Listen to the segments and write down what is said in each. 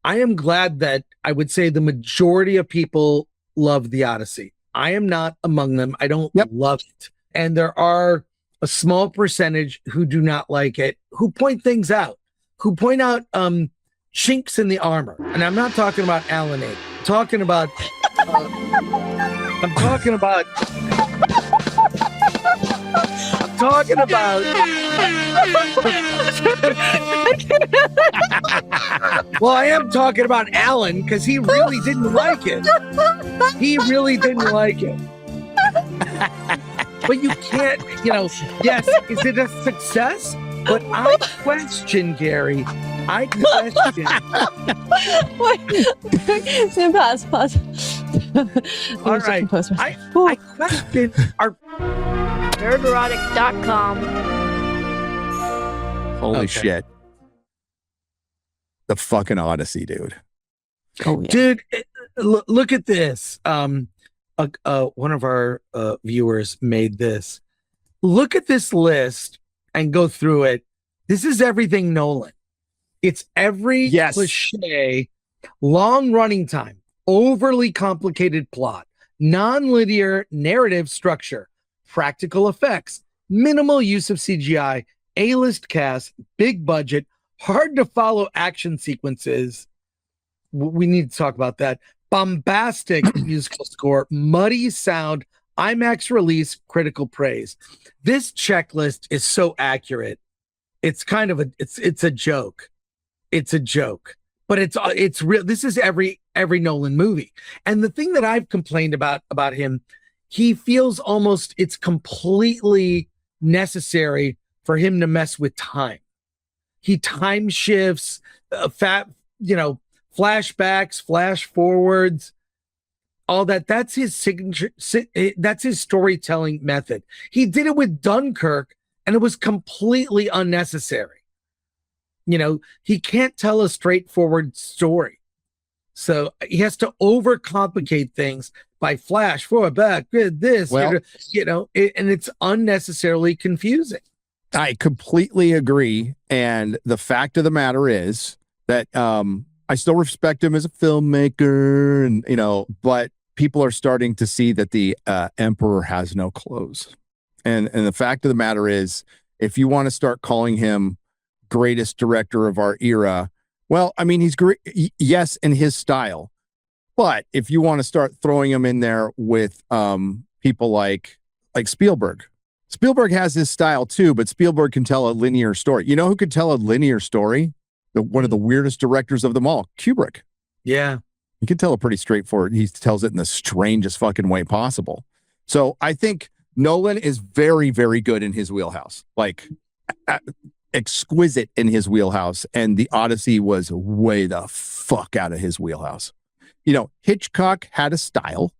I am glad that I would say the majority of people love the Odyssey. I am not among them. I don't Yep. love it. And there are a small percentage who do not like it, who point things out, who point out chinks in the armor. And I'm not talking about Alan A. I'm talking about I'm talking about I'm talking about well, I am talking about Alan because he really didn't like it. He really didn't like it. But you can't, yes, is it a success? But I question, Gary. I question. Wait, Sam, pause. All right. I question our Nerderotic.com. Holy shit. The fucking Odyssey, dude. Oh, yeah. Dude, look at this. One of our viewers made this. Look at this list and go through it. This is everything Nolan. It's every cliche, long running time, overly complicated plot, non-linear narrative structure, practical effects, minimal use of CGI, A-list cast, big budget, hard to follow action sequences. We need to talk about that. Bombastic musical score, muddy sound, IMAX release, critical praise. This checklist is so accurate. It's kind of it's a joke. It's a joke, but it's real. This is every Nolan movie. And the thing that I've complained about him, he feels almost it's completely necessary for him to mess with time. He time shifts, flashbacks, flash forwards, all that. That's his signature. That's his storytelling method. He did it with Dunkirk, and it was completely unnecessary. He can't tell a straightforward story. So he has to overcomplicate things by flash, forward, back, this, and it's unnecessarily confusing. I completely agree. And the fact of the matter is that I still respect him as a filmmaker, and but people are starting to see that the emperor has no clothes. And the fact of the matter is, if you want to start calling him greatest director of our era, well, I mean, he's great, yes, in his style. But if you want to start throwing him in there with people like Spielberg has his style too, but Spielberg can tell a linear story. You know who could tell a linear story? One of the weirdest directors of them all, Kubrick. Yeah. He can tell a pretty straightforward. He tells it in the strangest fucking way possible. So I think Nolan is very, very good in his wheelhouse, like exquisite in his wheelhouse. And the Odyssey was way the fuck out of his wheelhouse. Hitchcock had a style.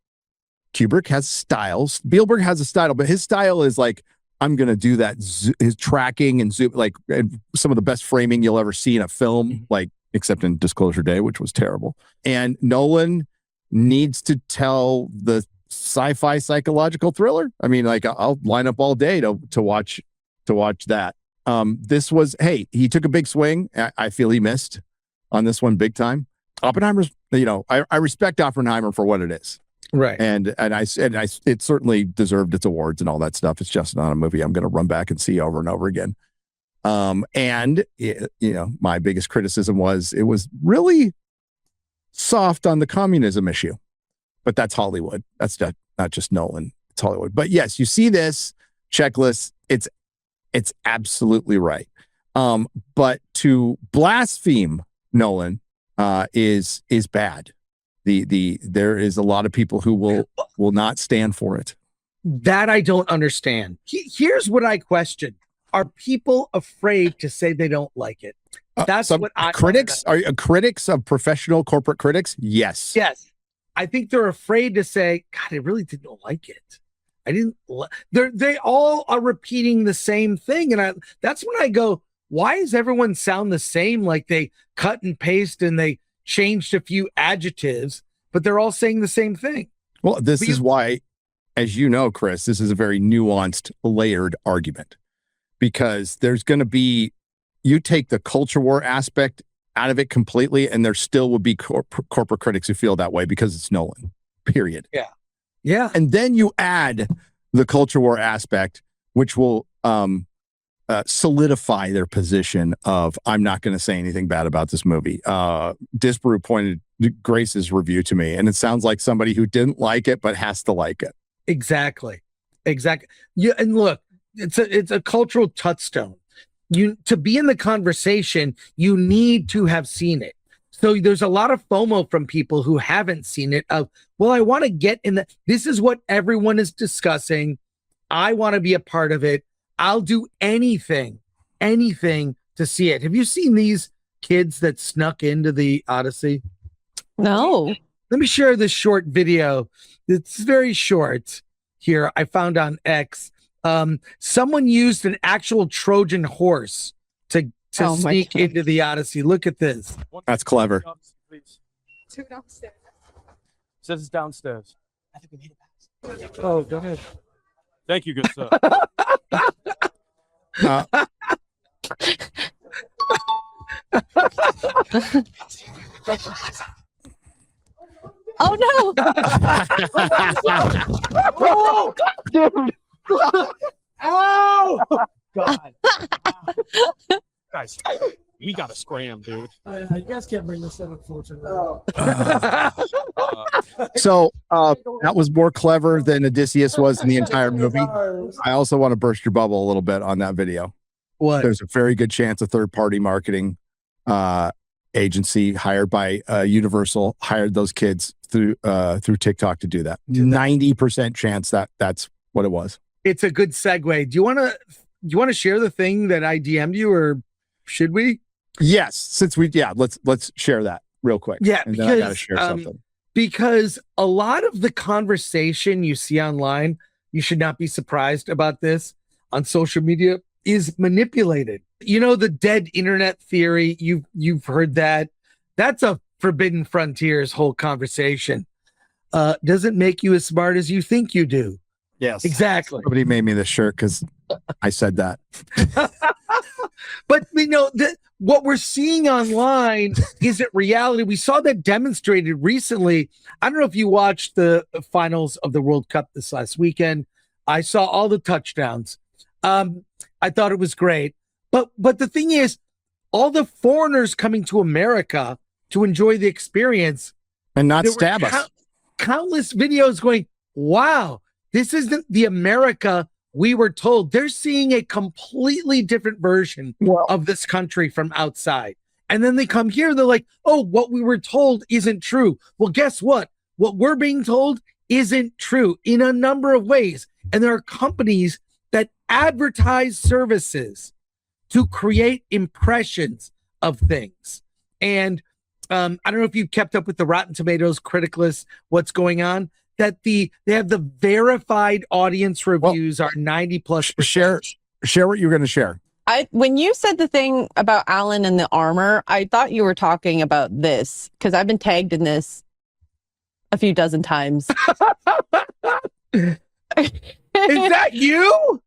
Kubrick has styles. Spielberg has a style, but his style is like, I'm going to do that. His tracking and zoom, and some of the best framing you'll ever see in a film, except in Disclosure Day, which was terrible. And Nolan needs to tell the sci-fi psychological thriller. I mean, I'll line up all day to watch that. This was, he took a big swing. I feel he missed on this one big time. Oppenheimer's, I respect Oppenheimer for what it is. Right. And it certainly deserved its awards and all that stuff. It's just not a movie I'm going to run back and see over and over again. My biggest criticism was it was really soft on the communism issue, but that's Hollywood. That's not just Nolan. It's Hollywood. But yes, you see this checklist. It's absolutely right. But to blaspheme Nolan is bad. There is a lot of people who will not stand for it. That I don't understand. Here's what I question. Are people afraid to say they don't like it? That's what critics are critics of professional corporate critics. Yes. I think they're afraid to say, God, I really didn't like it. I didn't. They all are repeating the same thing, and that's when I go, why does everyone sound the same? Like they cut and paste and they changed a few adjectives, but they're all saying the same thing. Well, this is why, as you know, Chris, this is a very nuanced, layered argument, because there's going to be, you take the culture war aspect out of it completely, and there still would be corporate critics who feel that way because it's Nolan. Period. Yeah. And then you add the culture war aspect, which will solidify their position of I'm not going to say anything bad about this movie. Disparu pointed Grace's review to me, and it sounds like somebody who didn't like it but has to like it. Exactly. Yeah, and look, it's a cultural touchstone. To be in the conversation, you need to have seen it. So there's a lot of FOMO from people who haven't seen it of, well, I want to get in this is what everyone is discussing. I want to be a part of it. I'll do anything to see it. Have you seen these kids that snuck into the Odyssey? No. Let me share this short video. It's very short here. I found on X. Someone used an actual Trojan horse to sneak into the Odyssey. Look at this. That's clever. Two downstairs. Says it's downstairs. I think we made it past. Oh, go ahead. Thank you, good sir. Oh no! Oh, dude! Ow! God. Guys, we gotta scram, dude. You guys can't bring this in, unfortunately. So that was more clever than Odysseus was in the entire movie. I also want to burst your bubble a little bit on that video. What? There's a very good chance a third-party marketing agency hired by Universal hired those kids through TikTok to do that. 90% chance that's what it was. It's a good segue. Do you want to share the thing that I DM'd you, or should we? Yes, since let's share that real quick. Yeah, and then I gotta share something. Because a lot of the conversation you see online, you should not be surprised about this on social media, is manipulated. You know, the dead internet theory, you've heard that. That's a Forbidden Frontiers whole conversation. Doesn't make you as smart as you think you do. Yes, exactly. Somebody made me this shirt because I said that. But you know, what we're seeing online isn't reality. We saw that demonstrated recently. I don't know if you watched the finals of the World Cup this last weekend. I saw all the touchdowns. I thought it was great. But the thing is, all the foreigners coming to America to enjoy the experience and not stab us. Countless videos going, wow, this isn't the America we were told. They're seeing a completely different version of this country from outside. And then they come here, they're like, oh, what we were told isn't true. Well, guess what? What we're being told isn't true in a number of ways. And there are companies that advertise services to create impressions of things. And I don't know if you've kept up with the Rotten Tomatoes critic list, what's going on, that they have the verified audience reviews are 90+%. Share what you're going to share. When you said the thing about Alan and the armor, I thought you were talking about this because I've been tagged in this a few dozen times. Is that you?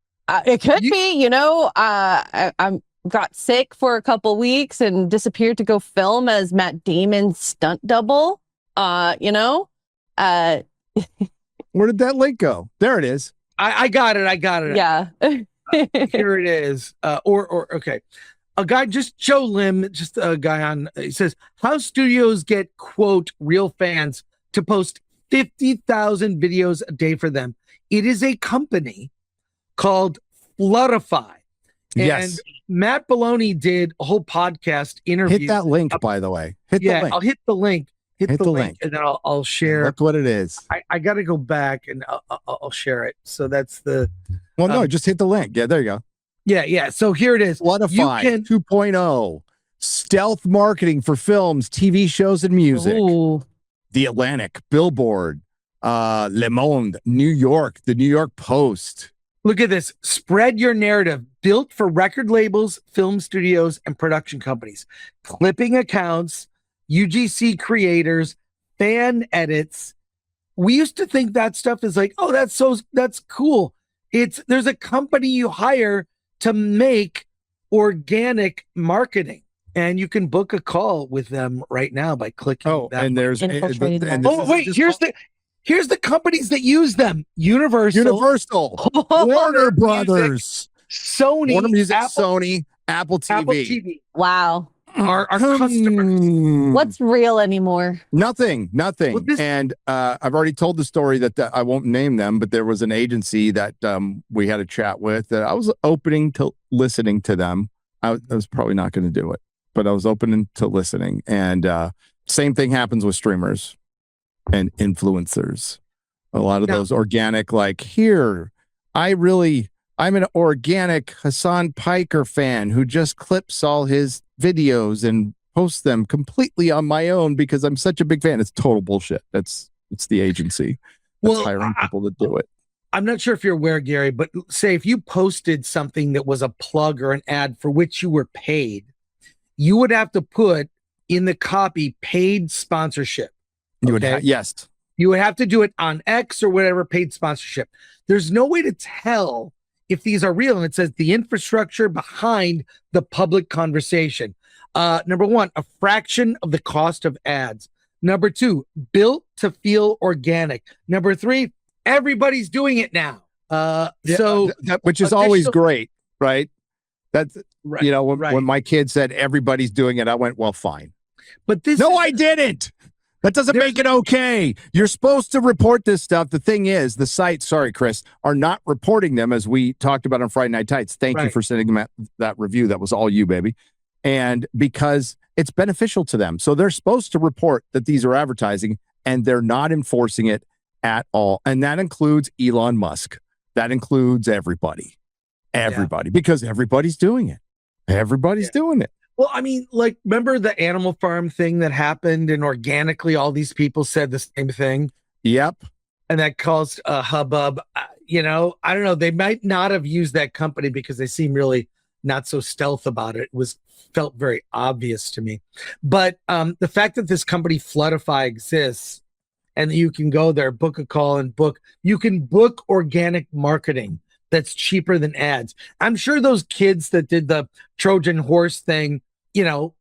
It could be, you know, I'm got sick for a couple weeks and disappeared to go film as Matt Damon's stunt double. You know, where did that link go? There it is. I got it. Yeah. Here it is. Okay. A guy, just Joe Lim, just a guy on, he says, how studios get, quote, real fans to post 50,000 videos a day for them. It is a company called Flutterfy. And yes. Matt Maloney did a whole podcast interview. Hit that link, by the way. Hit the link. I'll hit the link. Hit the link, and then I'll share. Look what it is. I got to go back and I'll share it. So that's the. Well, no, just hit the link. Yeah, there you go. Yeah. So here it is. Flutterfy 2.0. Stealth marketing for films, TV shows, and music. Ooh. The Atlantic, Billboard, Le Monde, New York, the New York Post. Look at this. Spread your narrative. Built for record labels, film studios, and production companies. Clipping accounts, UGC creators, fan edits. We used to think that stuff is like, oh, that's cool. There's a company you hire to make organic marketing. and you can book a call with them right now by clicking. Oh, that and there's Infiltrated and market. this Oh is wait, just here's the companies that use them: Universal, Universal, Warner Brothers, Sony, Warner Music, Apple, Sony, Apple TV. Apple TV Wow. are customers. What's real anymore? Nothing. Well, this- And I've already told the story that I won't name them, but there was an agency that we had a chat with that I was opening to listening to them. I was probably not going to do it, but I was open to listening. And same thing happens with streamers and influencers. A lot of those organic, like here, I'm an organic Hassan Piker fan who just clips all his videos and posts them completely on my own because I'm such a big fan. It's total bullshit. It's the agency that's hiring people to do it. I'm not sure if you're aware, Gary, but say if you posted something that was a plug or an ad for which you were paid, you would have to put in the copy paid sponsorship. You would Okay? yes. You would have to do it on X or whatever, paid sponsorship. There's no way to tell if these are real. And it says the infrastructure behind the public conversation. Number one, a fraction of the cost of ads. Number two, built to feel organic. Number three, everybody's doing it now. Which is always great, right? That's right, you know, when, right. when my kid said everybody's doing it, I went, well, fine. But this No, I didn't. That doesn't make it okay. You're supposed to report this stuff. The thing is, the sites, sorry, Chris, are not reporting them as we talked about on Friday Night Tights. Thank you for sending them that review. That was all you, baby. And because it's beneficial to them. So they're supposed to report that these are advertising and they're not enforcing it at all. And that includes Elon Musk. That includes everybody, because everybody's doing it. Everybody's doing it. Well, I mean, like, remember the Animal Farm thing that happened and organically all these people said the same thing? Yep. And that caused a hubbub. You know, I don't know. They might not have used that company because they seem really not so stealth about it. It felt very obvious to me. But the fact that this company Floodify exists and that you can go there, book a call and you can book organic marketing that's cheaper than ads. I'm sure those kids that did the Trojan horse thing, you know,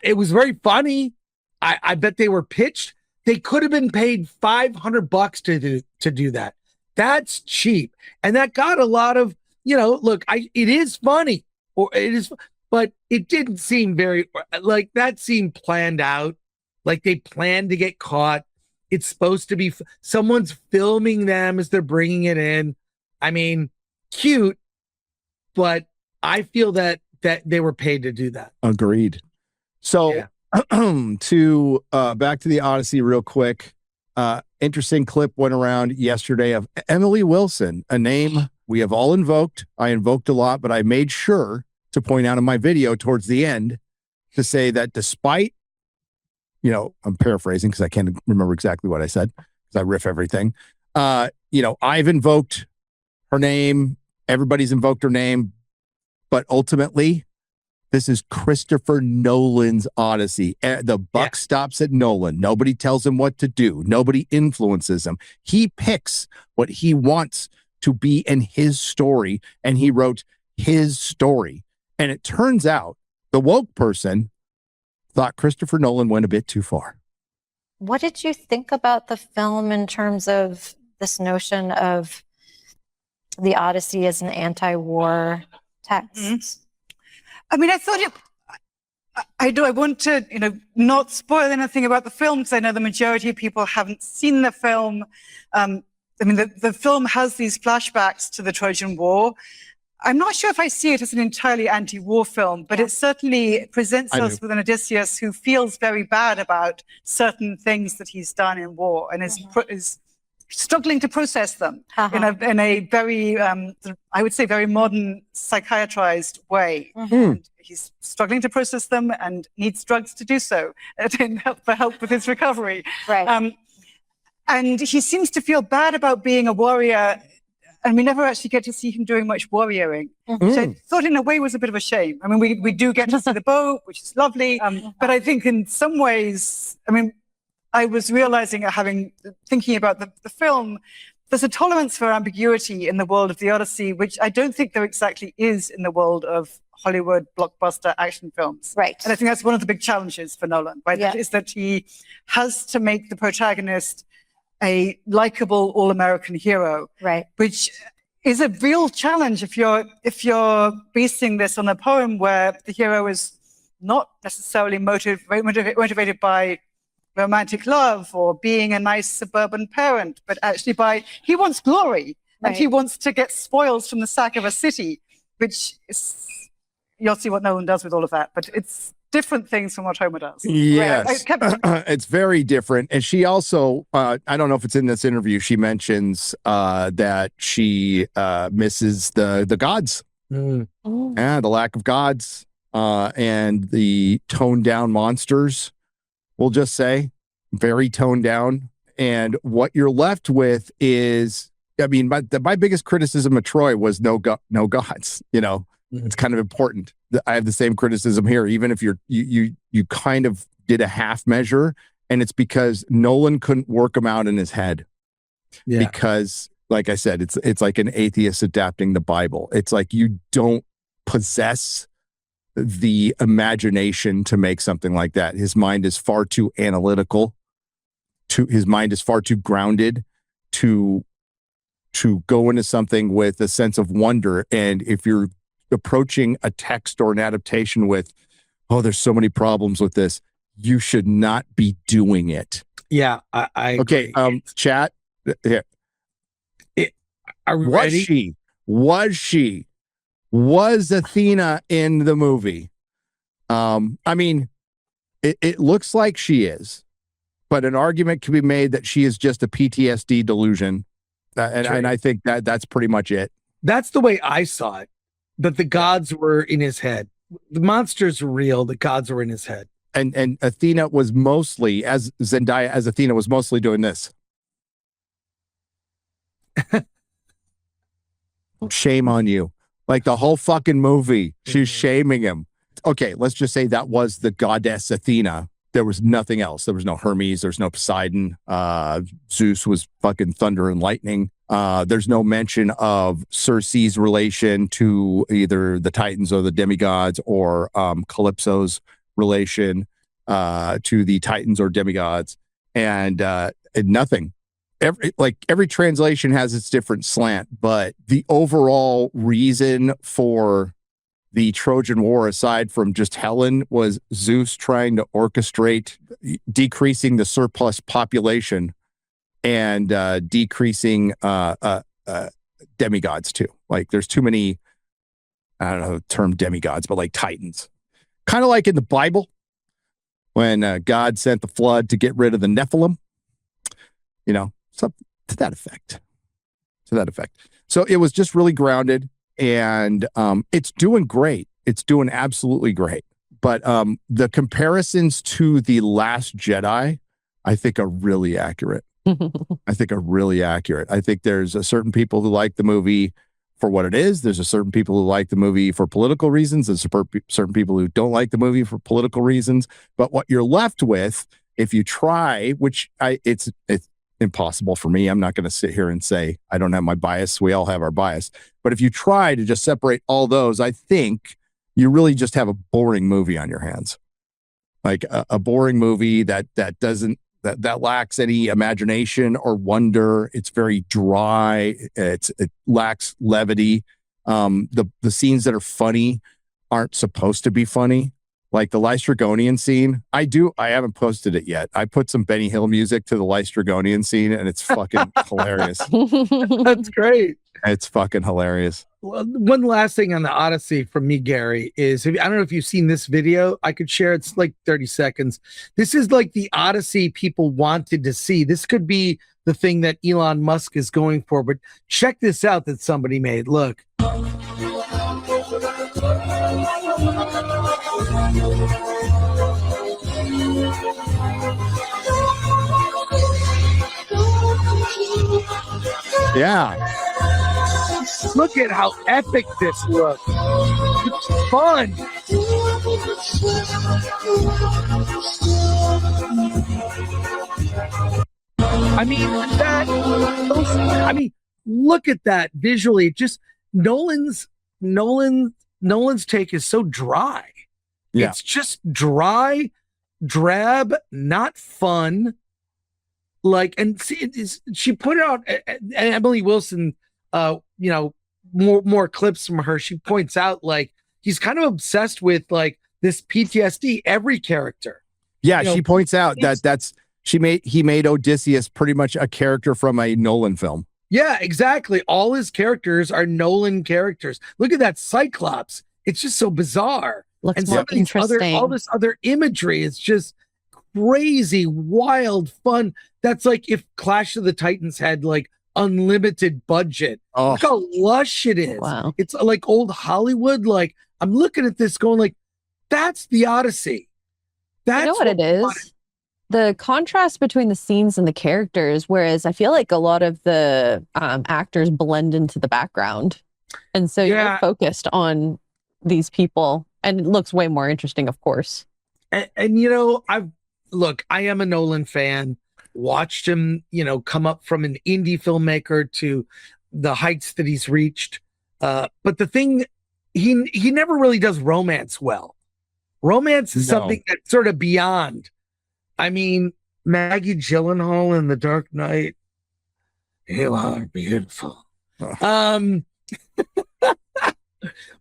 it was very funny. I bet they were pitched. They could have been paid $500 to do that. That's cheap. And that got a lot of, you know, look, it is funny, but it didn't seem very, like, that seemed planned out. Like they planned to get caught. It's supposed to be, someone's filming them as they're bringing it in. I mean, cute, but I feel that they were paid to do that. Agreed. So to back to the Odyssey real quick. Interesting clip went around yesterday of Emily Wilson, a name we have all invoked. I invoked a lot, but I made sure to point out in my video towards the end to say that despite, you know, I'm paraphrasing because I can't remember exactly what I said because I riff everything. You know, I've invoked her name. Everybody's invoked her name. But ultimately, this is Christopher Nolan's Odyssey. The buck stops at Nolan. Nobody tells him what to do. Nobody influences him. He picks what he wants to be in his story, and he wrote his story. And it turns out the woke person thought Christopher Nolan went a bit too far. What did you think about the film in terms of this notion of the Odyssey as an anti-war text? Mm-hmm. I mean, I thought I want to, you know, not spoil anything about the film because I know the majority of people haven't seen the film. I mean, the film has these flashbacks to the Trojan War. I'm not sure if I see it as an entirely anti-war film, but it certainly presents us with an Odysseus who feels very bad about certain things that he's done in war and is struggling to process them in a very, I would say, very modern psychiatrized way. And he's struggling to process them and needs drugs to do so for help with his recovery. Right. And he seems to feel bad about being a warrior, and we never actually get to see him doing much warrioring, which I thought in a way was a bit of a shame. I mean, we do get to see the boat, which is lovely, but I think in some ways, I mean, I was realizing, thinking about the film, there's a tolerance for ambiguity in the world of the Odyssey, which I don't think there exactly is in the world of Hollywood blockbuster action films. Right. And I think that's one of the big challenges for Nolan, right? Yeah. Is that he has to make the protagonist a likable all-American hero, Right. which is a real challenge if you're basing this on a poem where the hero is not necessarily motivated by romantic love or being a nice suburban parent, but actually he wants glory. And Right. he wants to get spoils from the sack of a city, which is, you'll see what Nolan does with all of that. But it's different things from what Homer does. Yes, Right. it's very different. And she also, I don't know if it's in this interview, she mentions that she misses the gods. Mm. Oh. Yeah, the lack of gods and the toned down monsters. We'll just say very toned down. And what you're left with is, I mean, my biggest criticism of Troy was no gods. You know, it's kind of important. I have the same criticism here, even if you kind of did a half measure, and it's because Nolan couldn't work them out in his head. Yeah. Because, like I said, it's like an atheist adapting the Bible. It's like you don't possess the imagination to make something like that. His mind is far too analytical. His mind is far too grounded to go into something with a sense of wonder. And if you're approaching a text or an adaptation with, oh, there's so many problems with this, you should not be doing it. Yeah. I Okay. agree. Chat. Here. Are we ready? Was Athena in the movie? I mean, it looks like she is, but an argument can be made that she is just a PTSD delusion. And I think that's pretty much it. That's the way I saw it. That the gods were in his head. The monsters were real. The gods were in his head. And Athena was mostly, as Zendaya as Athena was mostly doing this. Shame on you. Like the whole fucking movie, she's shaming him. Okay, let's just say that was the goddess Athena. There was nothing else. There was no Hermes. There's no Poseidon. Zeus was fucking thunder and lightning. There's no mention of Circe's relation to either the Titans or the demigods, or Calypso's relation to the Titans or demigods, and nothing. Every translation has its different slant, but the overall reason for the Trojan War, aside from just Helen, was Zeus trying to orchestrate decreasing the surplus population and decreasing demigods too. Like there's too many, I don't know the term demigods, but like Titans. Kind of like in the Bible when God sent the flood to get rid of the Nephilim. You know, something to that effect. So it was just really grounded, and it's doing great. It's doing absolutely great. But the comparisons to The Last Jedi, I think, are really accurate. I think there's a certain people who like the movie for what it is. There's a certain people who like the movie for political reasons. There's certain people who don't like the movie for political reasons. But what you're left with, if you try, which it's impossible for me. I'm not going to sit here and say I don't have my bias. We all have our bias. But if you try to just separate all those, I think you really just have a boring movie on your hands. Like a boring movie that lacks any imagination or wonder. It's very dry. It lacks levity. The scenes that are funny aren't supposed to be funny. Like the Lystragonian scene. I haven't posted it yet. I put some Benny Hill music to the Lystragonian scene, and it's fucking hilarious. That's great. It's fucking hilarious. Well, one last thing on the Odyssey from me, Gary, is I don't know if you've seen this video. I could share. It's like 30 seconds. This is like the Odyssey people wanted to see. This could be the thing that Elon Musk is going for. But check this out that somebody made. Look. Yeah. Look at how epic this looks. It's fun. I mean, look at that visually. Just Nolan's Nolan's take is so dry. Yeah. It's just dry, drab, not fun. Like, and see, she put out, and Emily Wilson, more clips from her. She points out, like, he's kind of obsessed with, like, this PTSD, every character. Yeah, she points out that he made Odysseus pretty much a character from a Nolan film. Yeah, exactly. All his characters are Nolan characters. Look at that Cyclops. It's just so bizarre. Looks And more some of these interesting. all this other imagery is just crazy, wild, fun. That's like if Clash of the Titans had like unlimited budget. Oh, Look how lush it is. Wow. It's like old Hollywood. Like, I'm looking at this going like, that's the Odyssey. That's You know what it is? The contrast between the scenes and the characters, whereas I feel like a lot of the actors blend into the background. And so Yeah. you're focused on these people, and it looks way more interesting, of course. And you know, I am a Nolan fan. Watched him, come up from an indie filmmaker to the heights that he's reached. But the thing, he never really does romance well. Romance is No. something that's sort of beyond. I mean, Maggie Gyllenhaal in The Dark Knight. You are beautiful. But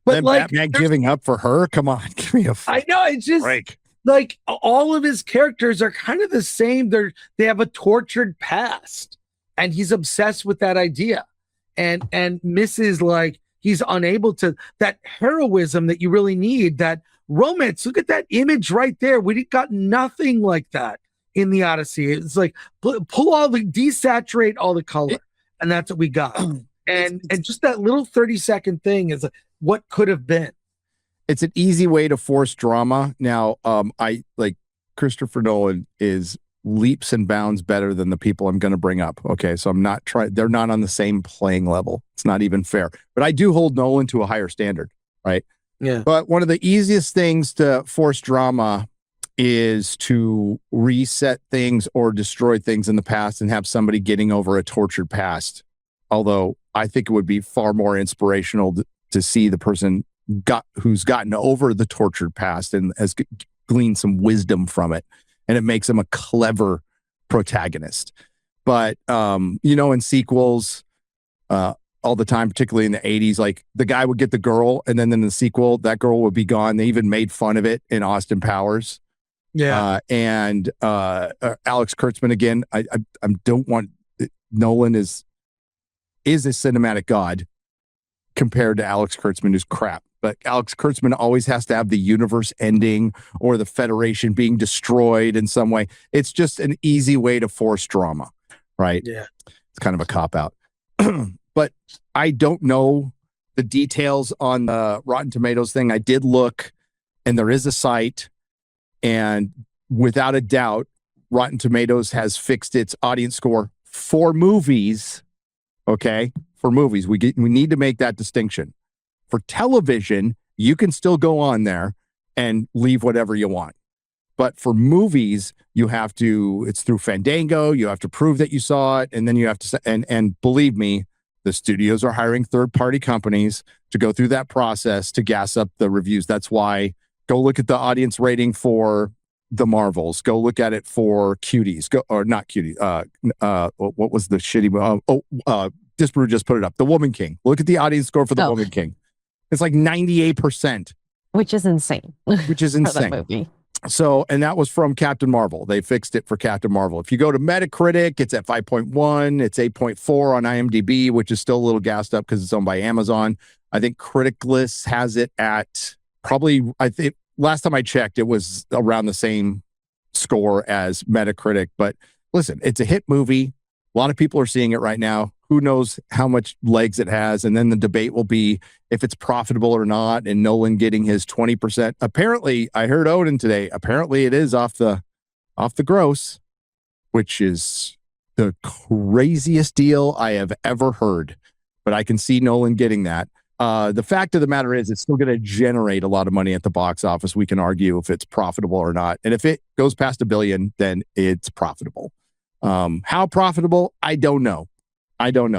then like, Batman giving up for her? Come on, give me a I know, it's just break. like all of his characters are kind of the same. They have a tortured past, and he's obsessed with that idea, and misses, like, he's unable to, that heroism that you really need, that romance. Look at that image right there. We got nothing like that in the Odyssey. It's like pull all the, desaturate all the color, and that's what we got. And just that little 30-second thing is what could have been. It's an easy way to force drama. Now, I like Christopher Nolan is leaps and bounds better than the people I'm going to bring up. Okay, so I'm not trying. They're not on the same playing level. It's not even fair. But I do hold Nolan to a higher standard, right? Yeah. But one of the easiest things to force drama is to reset things or destroy things in the past and have somebody getting over a tortured past. Although I think it would be far more inspirational to see the person who's gotten over the tortured past and has gleaned some wisdom from it, and it makes him a clever protagonist. But in sequels, all the time, particularly in the 80s, like the guy would get the girl, and then in the sequel, that girl would be gone. They even made fun of it in Austin Powers. Yeah. And Alex Kurtzman again. I don't want Nolan is a cinematic god compared to Alex Kurtzman, who's crap. But Alex Kurtzman always has to have the universe ending or the Federation being destroyed in some way. It's just an easy way to force drama, right? Yeah. It's kind of a cop-out. But I don't know the details on the Rotten Tomatoes thing. I did look, and there is a site, and without a doubt, Rotten Tomatoes has fixed its audience score for movies. Okay, for movies, we need to make that distinction. For television, you can still go on there and leave whatever you want. But for movies, you have to, it's through Fandango, you have to prove that you saw it, and then you have to, and believe me, the studios are hiring third-party companies to go through that process to gas up the reviews. That's why, go look at the audience rating for the Marvels. Go look at it for Cuties. Or not Cuties. What was the shitty? Disbrew just put it up. The Woman King. Look at the audience score for the Woman King. It's like 98%. Which is insane. Which is for that insane. movie. So, and that was from Captain Marvel. They fixed it for Captain Marvel. If you go to Metacritic, it's at 5.1. It's 8.4 on IMDb, which is still a little gassed up because it's owned by Amazon. I think Criticlist has it at probably, I think last time I checked, it was around the same score as Metacritic. But listen, it's a hit movie. A lot of people are seeing it right now. Who knows how much legs it has? And then the debate will be if it's profitable or not. And Nolan getting his 20%. Apparently, I heard Odin today. Apparently, it is off the gross, which is the craziest deal I have ever heard. But I can see Nolan getting that. The fact of the matter is, it's still going to generate a lot of money at the box office. We can argue if it's profitable or not. And if it goes past $1 billion, then it's profitable. How profitable? I don't know.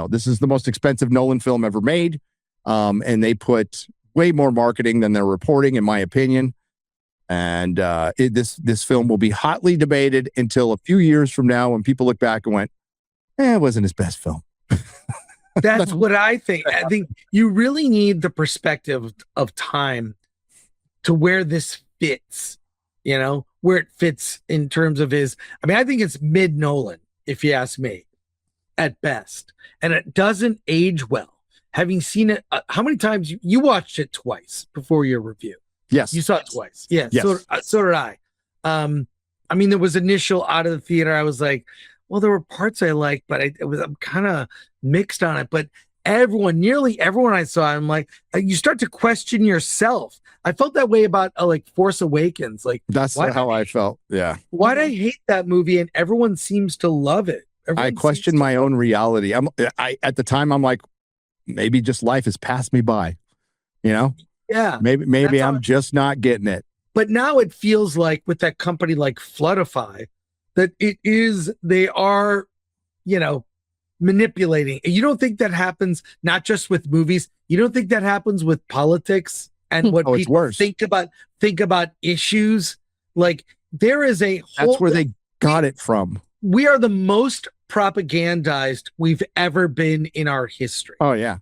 This is the most expensive Nolan film ever made. And they put way more marketing than they're reporting, in my opinion. And this film will be hotly debated until a few years from now when people look back and went, it wasn't his best film. That's what I think. I think you really need the perspective of time to where this fits, you know, where it fits in terms of his. I mean, I think it's mid Nolan, if you ask me, at best. And it doesn't age well. Having seen it, how many times you watched it twice before your review? Yes. You saw it twice. Yeah. Yes. So did I. I mean, there was initial out of the theater. I was like, well, there were parts I liked, but I'm kind of mixed on it. But nearly everyone I saw, I'm like, you start to question yourself. I felt that way about like Force Awakens. Like that's how I felt. Yeah. Why'd I hate that movie? And everyone seems to love it. I question my own reality. At the time, I'm like, maybe just life has passed me by, you know? Yeah. Maybe I'm just not getting it. But now it feels like with that company like Floodify, that they are, you know, manipulating. You don't think that happens not just with movies. You don't think that happens with politics and what people think about issues. Like there is a whole. That's where they got it from. We are the most propagandized we've ever been in our history. Oh yeah.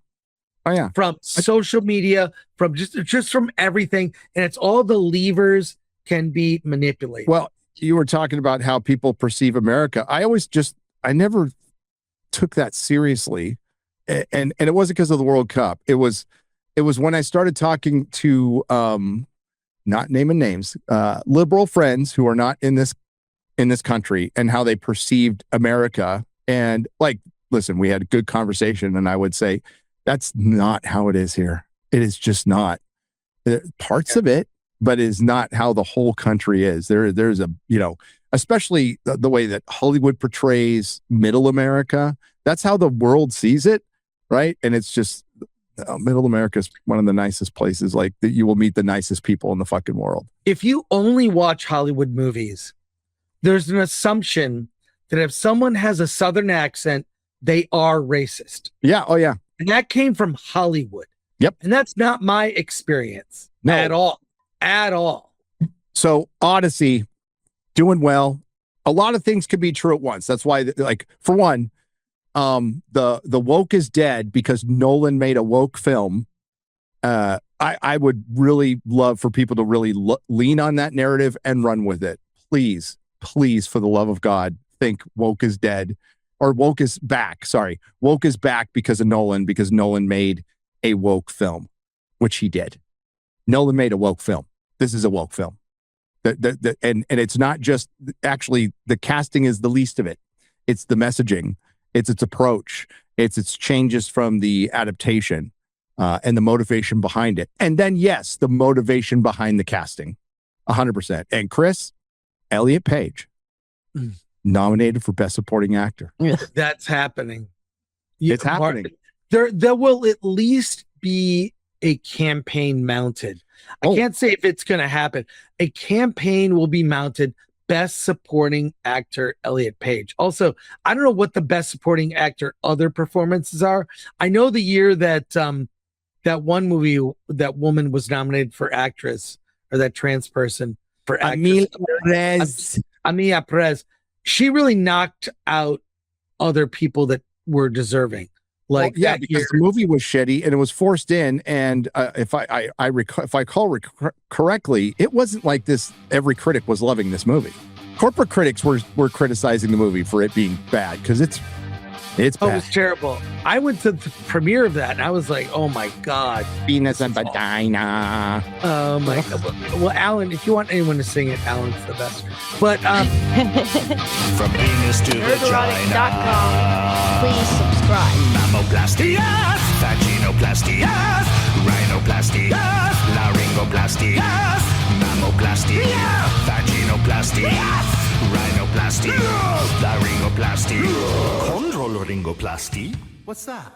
From social media, from just from everything, and it's all the levers can be manipulated. Well, you were talking about how people perceive America. I never took that seriously, and it wasn't because of the World Cup. It was when I started talking to not naming names, liberal friends who are not in this country, and how they perceived America. And like, listen, we had a good conversation, and I would say, that's not how it is here. It is just not. Parts of it, but it is not how the whole country is. There's a, you know, especially the way that Hollywood portrays middle America. That's how the world sees it, right? And it's just, middle America is one of the nicest places. Like that, you will meet the nicest people in the fucking world. If you only watch Hollywood movies, there's an assumption that if someone has a Southern accent, they are racist. Yeah. Oh yeah. And that came from Hollywood. Yep. And that's not my experience at all. At all. So Odyssey, doing well. A lot of things could be true at once. That's why, like, for one, the woke is dead because Nolan made a woke film. I would really love for people to really lean on that narrative and run with it. Please, for the love of God, think woke is dead. Or woke is back. Sorry. Woke is back because of Nolan, because Nolan made a woke film, which he did. Nolan made a woke film. This is a woke film. And it's not just, actually, the casting is the least of it. It's the messaging. It's its approach. It's its changes from the adaptation and the motivation behind it. And then, yes, the motivation behind the casting. 100%. And Chris, Elliot Page. Nominated for Best Supporting Actor. That's happening. It's happening. There will at least be a campaign mounted. I can't say if it's going to happen. A campaign will be mounted. Best Supporting Actor Elliot Page. Also, I don't know what the Best Supporting Actor other performances are. I know the year that that one movie, that woman was nominated for actress, or that trans person for actress. Amilia Perez. She really knocked out other people that were deserving. Like, well, yeah, because the movie was shitty and it was forced in. And if I recall correctly, it wasn't like this. Every critic was loving this movie. Corporate critics were criticizing the movie for it being bad because it's bad. It was terrible. I went to the premiere of that and I was like, oh my God. Venus and Vagina. Oh my God. Well, Alan, if you want anyone to sing it, Alan's the best. But from Venus to Nerdrotic.com. Please subscribe. Mammoplasty, yes. Vaginoplasty, yes. Rhinoplasty, yes. Laryngoplasty, yes. Mammoplasty, yes. Vaginoplasty, yes. Rhinoplasty, yes. Laryngoplasty, chondrolaryngoplasty. What's that?